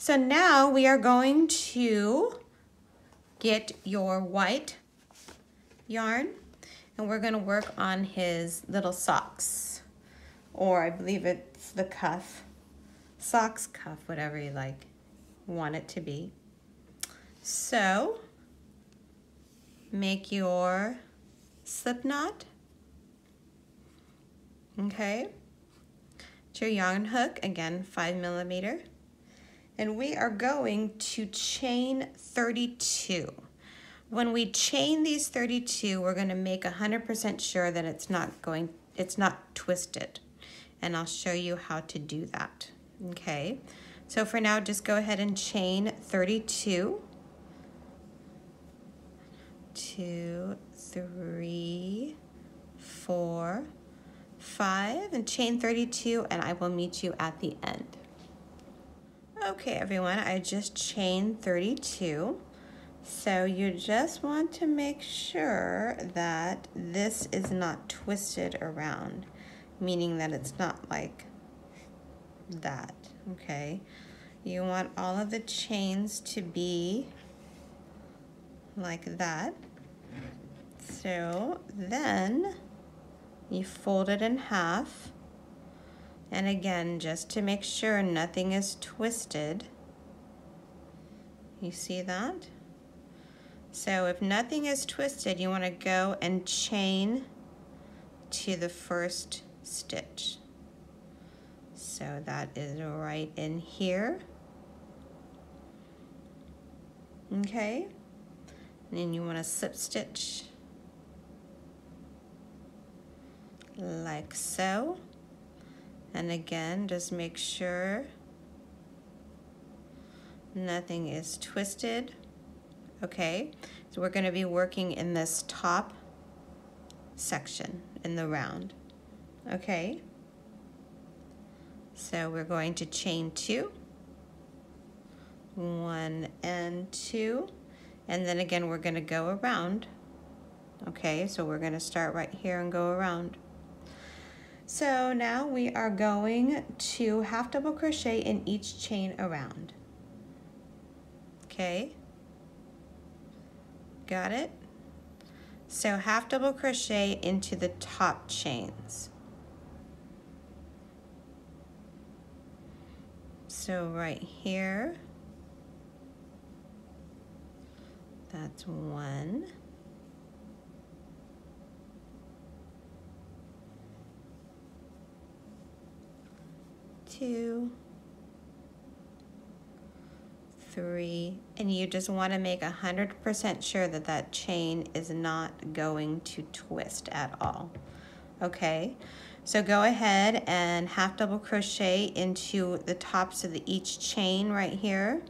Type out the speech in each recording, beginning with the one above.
So now we are going to get your white yarn and we're going to work on his little socks, or I believe it's the cuff, socks, cuff, whatever you want it to be. So make your slip knot, okay, to your yarn hook, again 5mm, and we are going to chain 32. When we chain these 32, we're going to make 100% sure that it's not twisted, and I'll show you how to do that. Okay, so for now, just go ahead and chain 32. 2, 3, 4, 5, and chain 32, and I will meet you at the end. Okay, everyone, I just chained 32. So you just want to make sure that this is not twisted around, meaning that it's not like that, okay? You want all of the chains to be like that. So then you fold it in half, and again, just to make sure nothing is twisted. You see that? So if nothing is twisted, you want to go and chain to the first stitch. So that is right in here. Okay, and then you want to slip stitch like so. And again, just make sure nothing is twisted. Okay, so we're going to be working in this top section in the round. Okay, so we're going to chain 2, 1 and 2, and then again we're going to go around. Okay, so we're going to start right here and go around. So now we are going to half double crochet in each chain around. Okay, got it? So half double crochet into the top chains. So right here, that's 1. 2, 3, and you just want to make 100% sure that that chain is not going to twist at all. Okay, so go ahead and half double crochet into the tops of each chain right here,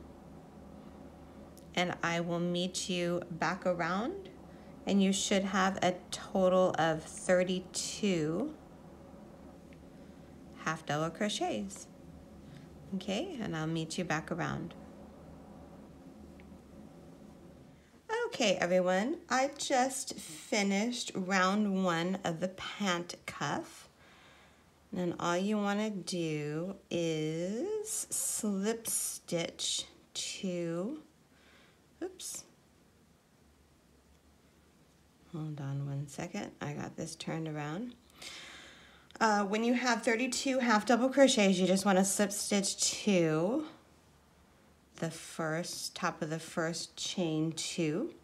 and I will meet you back around, and you should have a total of 32 half double crochets. Okay, and I'll meet you back around. Okay, everyone, I just finished round 1 of the pant cuff. And all you want to do is slip stitch to, oops, hold on one second, I got this turned around. When you have 32 half double crochets, you just want to slip stitch to the top of the first chain 2.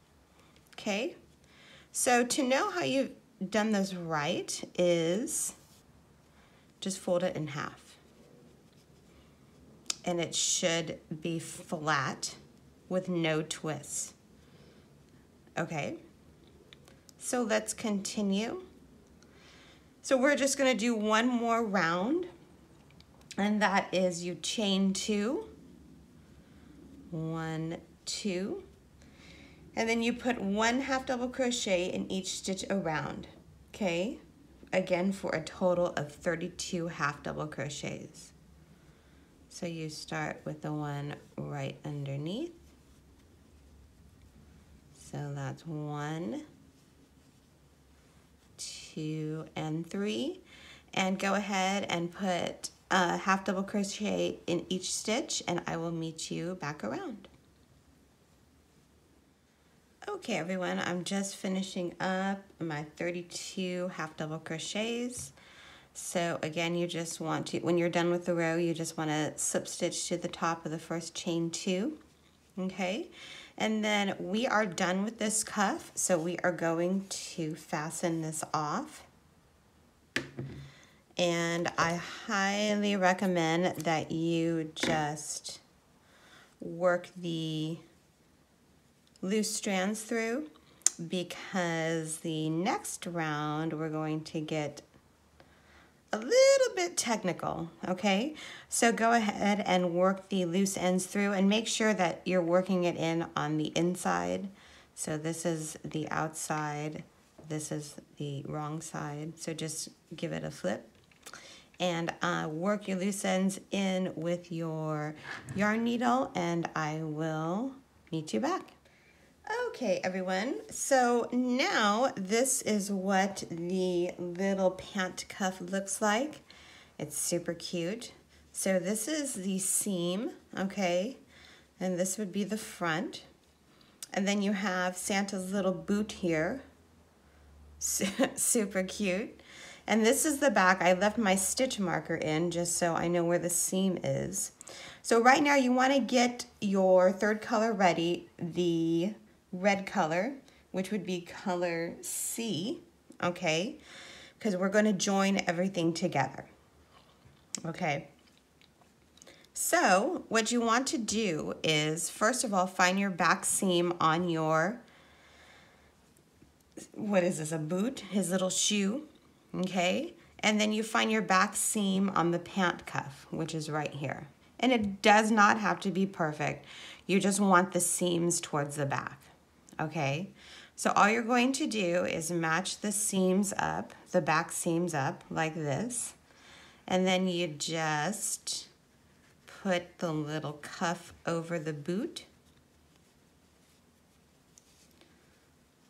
Okay, so to know how you've done this right is just fold it in half, and it should be flat with no twists. Okay, so let's continue. So we're just going to do one more round, and that is you chain 2, 1, 2, and then you put 1 half double crochet in each stitch around. Okay, again for a total of 32 half double crochets. So you start with the one right underneath. So that's 1, 2, and 3, and go ahead and put half double crochet in each stitch, and I will meet you back around. Okay everyone, I'm just finishing up my 32 half double crochets. So again, you just want to, when you're done with the row, you just want to slip stitch to the top of the first chain 2, okay? And then we are done with this cuff, so we are going to fasten this off. And I highly recommend that you just work the loose strands through, because the next round we're going to get a little bit technical, okay? So go ahead and work the loose ends through and make sure that you're working it in on the inside. So this is the outside, this is the wrong side. So just give it a flip and work your loose ends in with your yarn needle, and I will meet you back. Okay everyone, so now this is what the little pant cuff looks like. It's super cute. So this is the seam, okay, and this would be the front. And then you have Santa's little boot here, super cute. And this is the back. I left my stitch marker in just so I know where the seam is. So right now you want to get your third color ready, the red color, which would be color C, okay? Because we're going to join everything together, okay? So what you want to do is, first of all, find your back seam on your, what is this, a boot? His little shoe, okay? And then you find your back seam on the pant cuff, which is right here. And it does not have to be perfect. You just want the seams towards the back, okay? So all you're going to do is match the seams up, the back seams up like this. And then you just put the little cuff over the boot,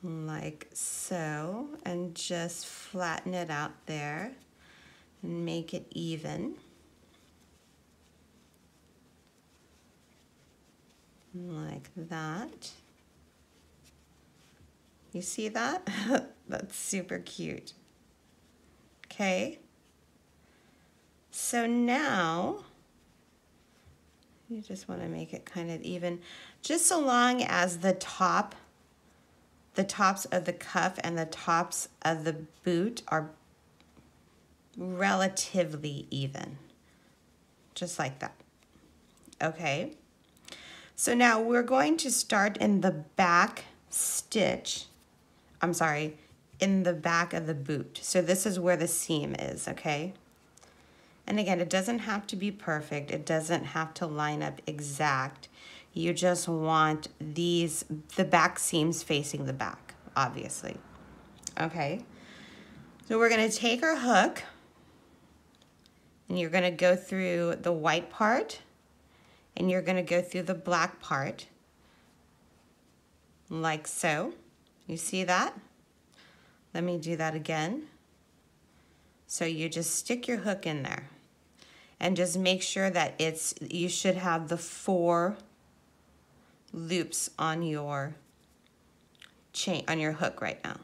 like so, and just flatten it out there and make it even. Like that. You see that? That's super cute. Okay. So now you just want to make it kind of even, just so long as the tops of the cuff and the tops of the boot are relatively even, just like that. Okay, so now we're going to start in the back stitch, I'm sorry, in the back of the boot. So this is where the seam is, okay? And again, it doesn't have to be perfect. It doesn't have to line up exact. You just want the back seams facing the back, obviously. Okay, so we're gonna take our hook and you're gonna go through the white part and you're gonna go through the black part, like so. You see that? Let me do that again. So you just stick your hook in there and just make sure that you should have the 4 loops on your chain, on your hook right now.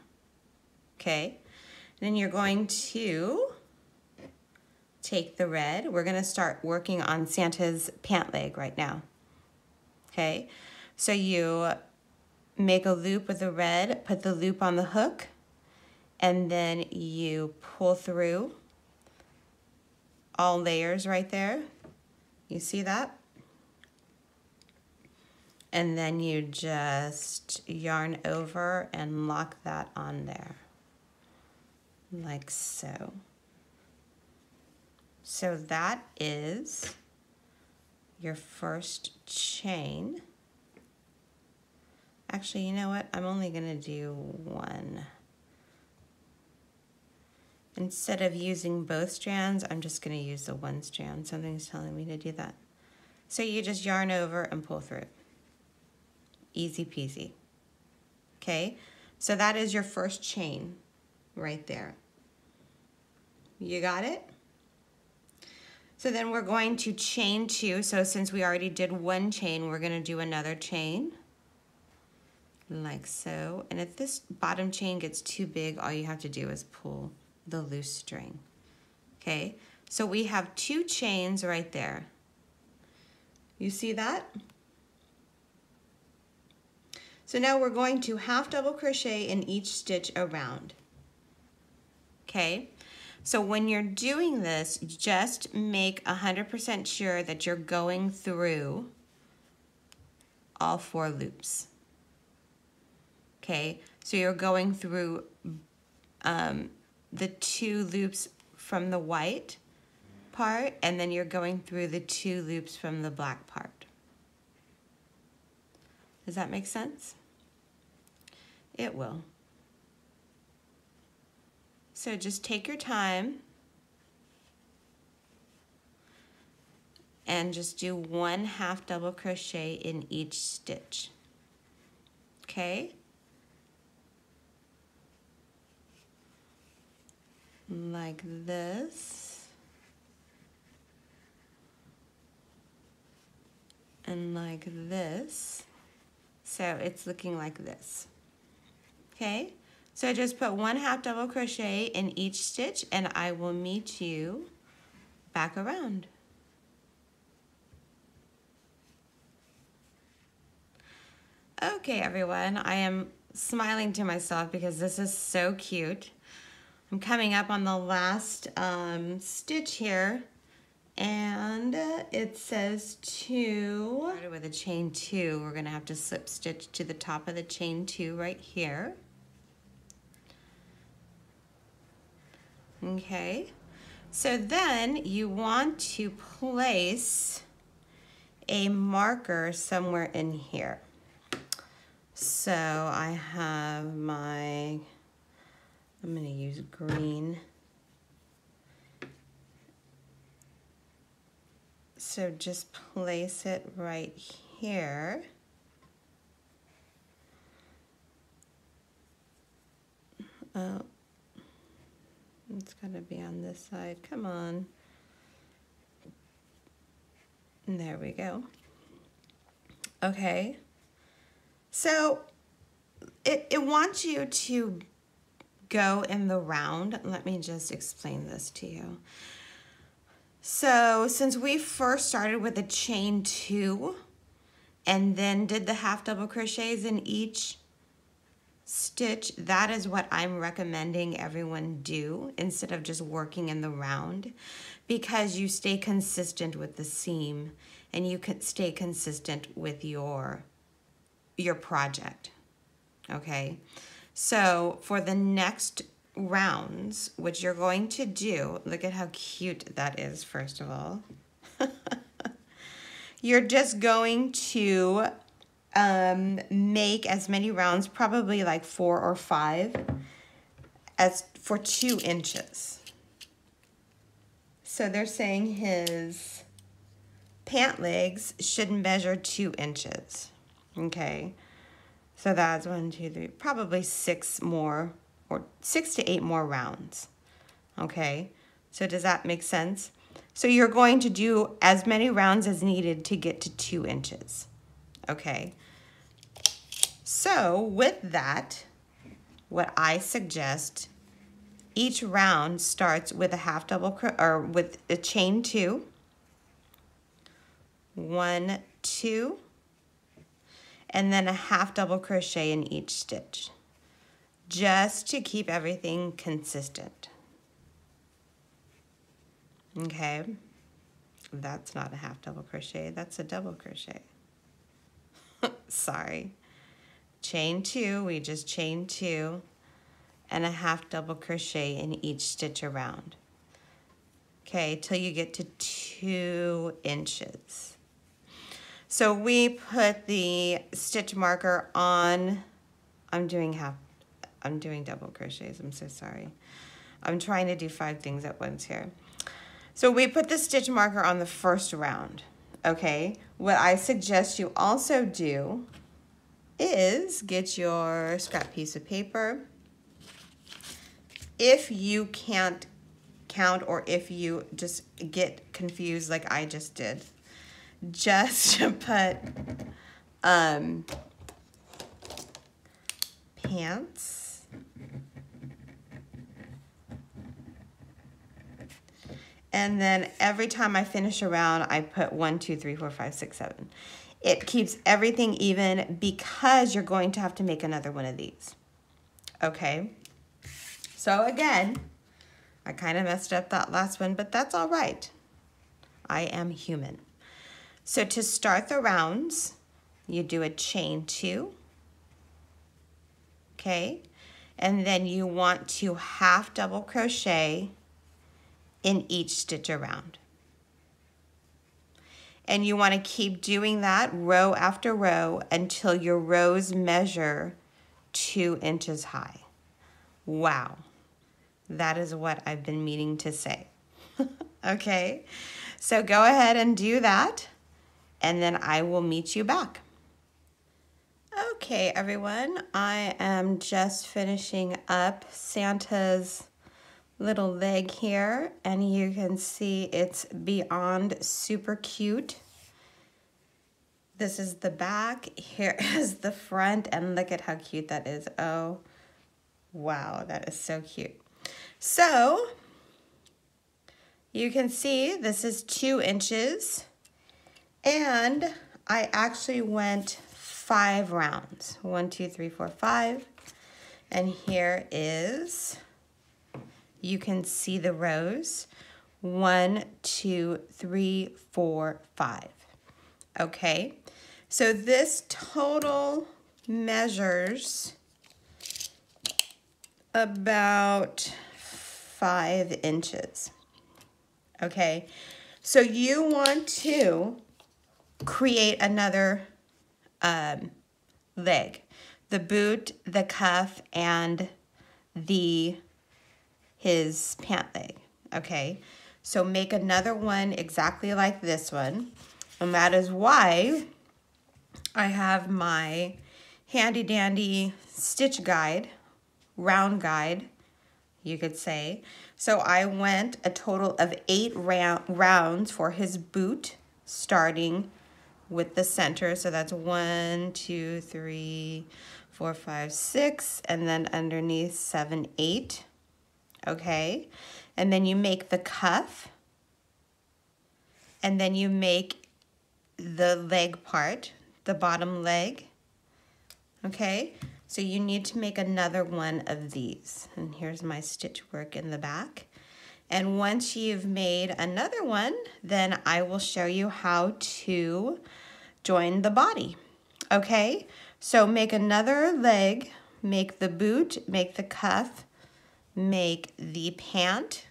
Okay, then you're going to take the red. We're gonna start working on Santa's pant leg right now. Okay, so you make a loop with the red, put the loop on the hook, and then you pull through all layers right there. You see that? And then you just yarn over and lock that on there, like so. So that is your first chain. Actually, you know what? I'm only gonna do 1. Instead of using both strands, I'm just gonna use the 1 strand. Something's telling me to do that. So you just yarn over and pull through. Easy peasy. Okay, so that is your first chain right there. You got it? So then we're going to chain 2. So since we already did 1 chain, we're going to do another chain like so. And if this bottom chain gets too big, all you have to do is pull the loose string. Okay, so we have 2 chains right there. You see that? So now we're going to half double crochet in each stitch around. Okay, so when you're doing this, just make 100% sure that you're going through all 4 loops. Okay, so you're going through the 2 loops from the white part, and then you're going through the 2 loops from the black part. Does that make sense? It will. So just take your time and just do 1 half double crochet in each stitch. Okay? Like this. And like this. So it's looking like this. Okay, so I just put 1 half double crochet in each stitch, and I will meet you back around. Okay, everyone, I am smiling to myself because this is so cute. I'm coming up on the last stitch here, and it says 2. Started with a chain 2. We're going to have to slip stitch to the top of the chain 2 right here. Okay, so then you want to place a marker somewhere in here. So I have my, I'm going to use green. So just place it right here. Oh, it's got to be on this side. Come on. And there we go. Okay. So it wants you to go in the round. Let me just explain this to you. So since we first started with a chain 2 and then did the half double crochets in each stitch, that is what I'm recommending everyone do instead of just working in the round, because you stay consistent with the seam and you can stay consistent with your project. Okay, so for the next rounds, what you're going to do, look at how cute that is, first of all. You're just going to make as many rounds, probably like 4 or 5, as for 2 inches. So they're saying his pant legs should measure 2 inches. Okay, so that's 1, 2, 3, probably 6 more, or 6 to 8 more rounds. Okay, so does that make sense? So you're going to do as many rounds as needed to get to 2 inches. Okay, so with that, what I suggest, each round starts with a half double or with a chain 2, 1, 2, and then a half double crochet in each stitch, just to keep everything consistent. Okay, that's not a half double crochet, that's a double crochet. Sorry. Chain 2, we just chain 2 and a half double crochet in each stitch around. Okay, till you get to 2 inches. So we put the stitch marker on, I'm doing double crochets, I'm so sorry. I'm trying to do 5 things at once here. So we put the stitch marker on the first round, okay? What I suggest you also do is get your scrap piece of paper. If you can't count, or if you just get confused like I just did, just put pants, and then every time I finish a round, I put 1, 2, 3, 4, 5, 6, 7. It keeps everything even because you're going to have to make another one of these. Okay, so again, I kind of messed up that last one, but that's all right. I am human. So to start the rounds, you do a chain 2, okay, and then you want to half double crochet in each stitch around. And you want to keep doing that row after row until your rows measure 2 inches high. Wow, that is what I've been meaning to say. Okay, so go ahead and do that, and then I will meet you back. Okay, everyone, I am just finishing up Santa's little leg here, and you can see it's beyond super cute. This is the back, here is the front, and look at how cute that is. Oh, wow, that is so cute. So you can see this is 2 inches, and I actually went 5 rounds. 1, 2, 3, 4, 5. And here is, you can see the rows. 1, 2, 3, 4, 5. Okay, so this total measures about 5 inches. Okay, so you want to create another leg, the boot, the cuff, and his pant leg. Okay, so make another one exactly like this one, and that is why I have my handy dandy stitch guide, round guide, you could say. So I went a total of 8 rounds for his boot, starting with the center. So that's 1, 2, 3, 4, 5, 6, and then underneath 7, 8. Okay, and then you make the cuff, and then you make the leg part, the bottom leg. Okay, so you need to make another one of these, and here's my stitch work in the back. And once you've made another one, then I will show you how to join the body. Okay, so make another leg, make the boot, make the cuff, make the pant,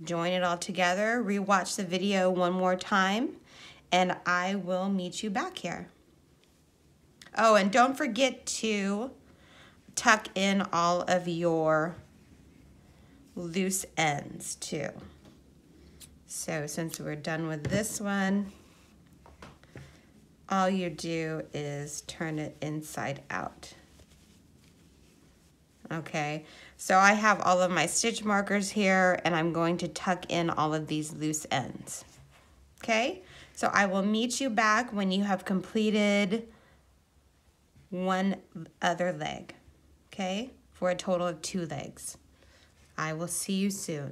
join it all together, rewatch the video one more time, and I will meet you back here. Oh, and don't forget to tuck in all of your loose ends too. So since we're done with this one, all you do is turn it inside out. Okay, so I have all of my stitch markers here, and I'm going to tuck in all of these loose ends. Okay, so I will meet you back when you have completed one other leg, okay, for a total of 2 legs. I will see you soon.